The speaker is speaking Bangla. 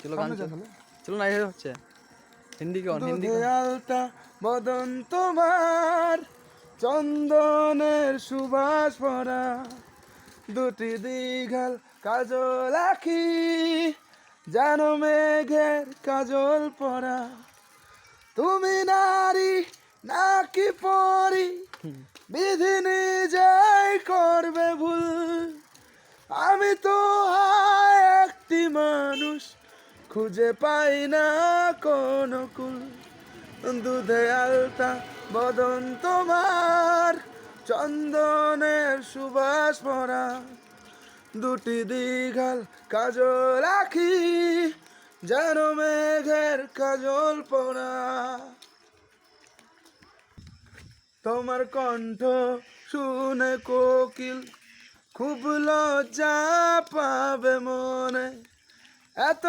চলো গান চলো না, এটা হচ্ছে হিন্দি গান, হিন্দি দুধে আলতা বদন তোমার, চন্দনের সুবাস ভরা, দুটি দীঘাল কাজল আঁখি, যেন মেঘের কাজল পরা। তুমি নারী নাকি পরি, বিধি নিজেই করবে ভুল। আমি তো হয় একটি মানুষ, খুঁজে পাই না কোনো কুল। দুধে আলতা বদন তোমার, চন্দনের সুবাস ভরা, দুটি দীঘাল কাজল আঁখি, যেন মেঘের কাজল পরা। তোমার কণ্ঠ শুনে কোকিল খুব লজ্জা পাবে মনে, এত